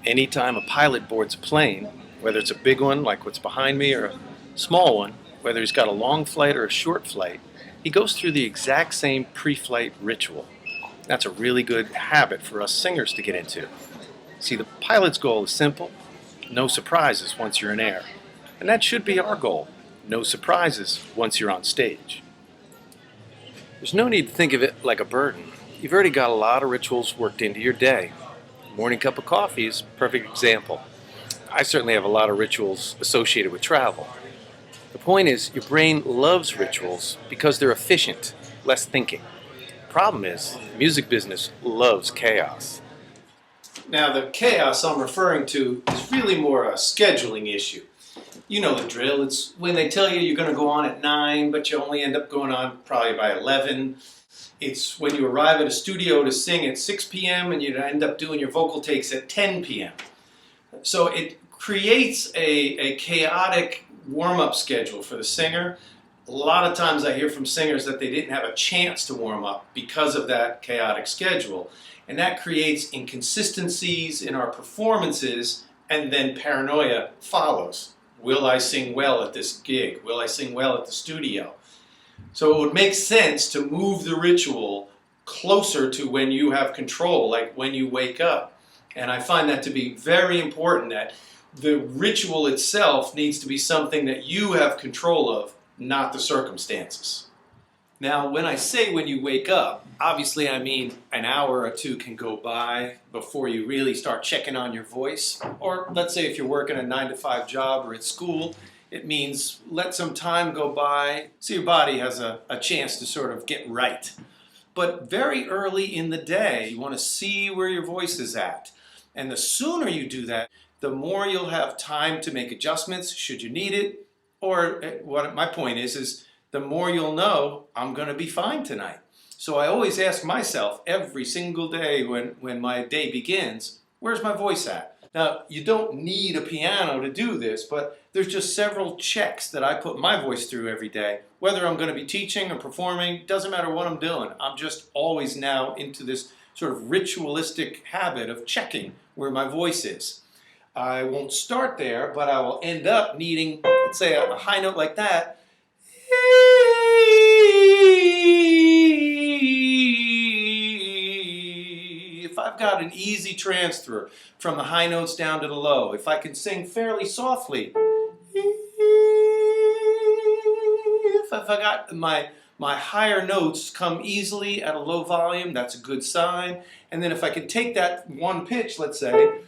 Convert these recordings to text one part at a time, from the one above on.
Anytime a pilot boards a plane, whether it's a big one like what's behind me or a small one, whether he's got a long flight or a short flight, he goes through the exact same pre-flight ritual. That's a really good habit for us singers to get into. See, the pilot's goal is simple: no surprises once you're in air. And that should be our goal: no surprises once you're on stage. There's no need to think of it like a burden. You've already got a lot of rituals worked into your day. Morning cup of coffee is a perfect example. I certainly have a lot of rituals associated with travel. The point is, your brain loves rituals because they're efficient, less thinking. The problem is, the music business loves chaos. Now, the chaos I'm referring to is really more a scheduling issue. You know the drill. It's when they tell you you're going to go on at 9, but you only end up going on probably by 11. It's when you arrive at a studio to sing at 6 p.m. and you end up doing your vocal takes at 10 p.m. So it creates a chaotic warm-up schedule for the singer. A lot of times I hear from singers that they didn't have a chance to warm up because of that chaotic schedule. And that creates inconsistencies in our performances, and then paranoia follows. Will I sing well at this gig? Will I sing well at the studio? So it would make sense to move the ritual closer to when you have control, like when you wake up. And I find that to be very important, that the ritual itself needs to be something that you have control of, not the circumstances. Now, when I say when you wake up, obviously I mean an hour or two can go by before you really start checking on your voice. Or let's say if you're working a 9-to-5 job or at school, it means let some time go by so your body has a chance to sort of get right. But very early in the day, you want to see where your voice is at. And the sooner you do that, the more you'll have time to make adjustments should you need it. Or what my point is the more you'll know, I'm going to be fine tonight. So I always ask myself every single day when my day begins, where's my voice at? Now, you don't need a piano to do this, but there's just several checks that I put my voice through every day. Whether I'm going to be teaching or performing, doesn't matter what I'm doing. I'm just always now into this sort of ritualistic habit of checking where my voice is. I won't start there, but I will end up needing, let's say, a high note like that. If I've got an easy transfer from the high notes down to the low, if I can sing fairly softly, if I got my higher notes come easily at a low volume, that's a good sign. And then if I can take that one pitch, let's say,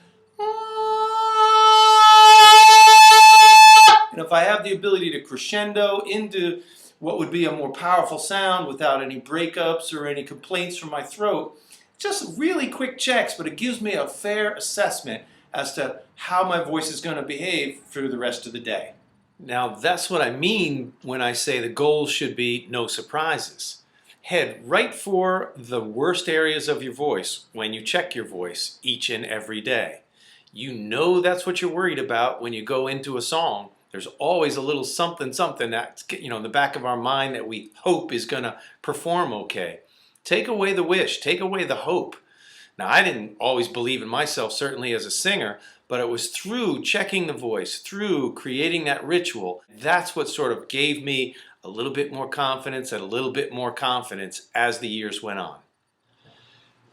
and if I have the ability to crescendo into what would be a more powerful sound without any breakups or any complaints from my throat, just really quick checks, but it gives me a fair assessment as to how my voice is going to behave through the rest of the day. Now, that's what I mean when I say the goal should be no surprises. Head right for the worst areas of your voice when you check your voice each and every day. You know that's what you're worried about when you go into a song. There's always a little something that's, in the back of our mind that we hope is going to perform okay. Take away the wish, take away the hope. Now, I didn't always believe in myself, certainly as a singer, but it was through checking the voice, through creating that ritual, that's what sort of gave me a little bit more confidence and a little bit more confidence as the years went on.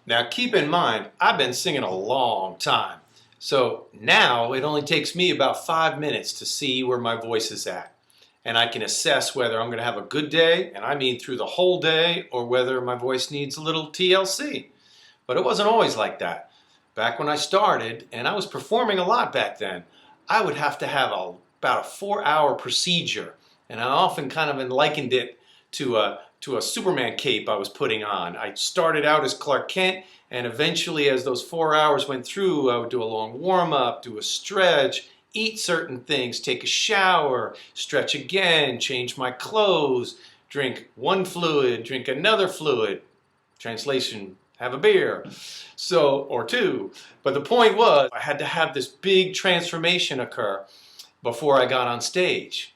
Now, keep in mind, I've been singing a long time. So now it only takes me about 5 minutes to see where my voice is at. And I can assess whether I'm going to have a good day, and I mean through the whole day, or whether my voice needs a little TLC. But it wasn't always like that. Back when I started, and I was performing a lot back then, I would have to have about a 4-hour procedure. And I often kind of likened it to a Superman cape I was putting on. I started out as Clark Kent, and eventually as those 4 hours went through, I would do a long warm-up, do a stretch, eat certain things, take a shower, stretch again, change my clothes, drink one fluid, drink another fluid. Translation, have a beer. Or two. But the point was, I had to have this big transformation occur before I got on stage.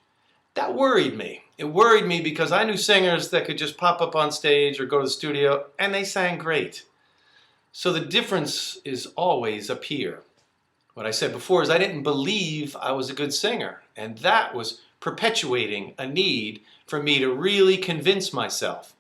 That worried me. It worried me because I knew singers that could just pop up on stage or go to the studio and they sang great. So the difference is always up here. What I said before is I didn't believe I was a good singer, and that was perpetuating a need for me to really convince myself.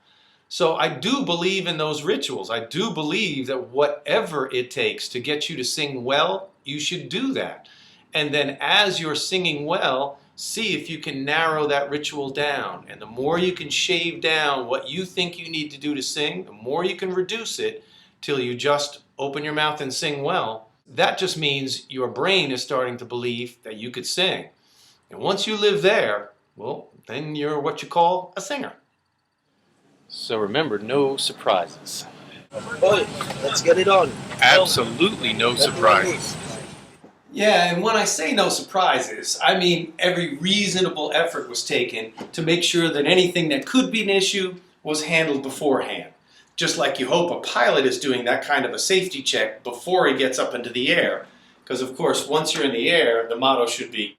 So I do believe in those rituals. I do believe that whatever it takes to get you to sing well, you should do that. And then as you're singing well, see if you can narrow that ritual down. And the more you can shave down what you think you need to do to sing, the more you can reduce it till you just open your mouth and sing well. That just means your brain is starting to believe that you could sing. And once you live there, well, then you're what you call a singer. So remember, no surprises. Boy, let's get it on. Absolutely no surprises. Yeah, and when I say no surprises, I mean every reasonable effort was taken to make sure that anything that could be an issue was handled beforehand. Just like you hope a pilot is doing that kind of a safety check before he gets up into the air. Because of course, once you're in the air, the motto should be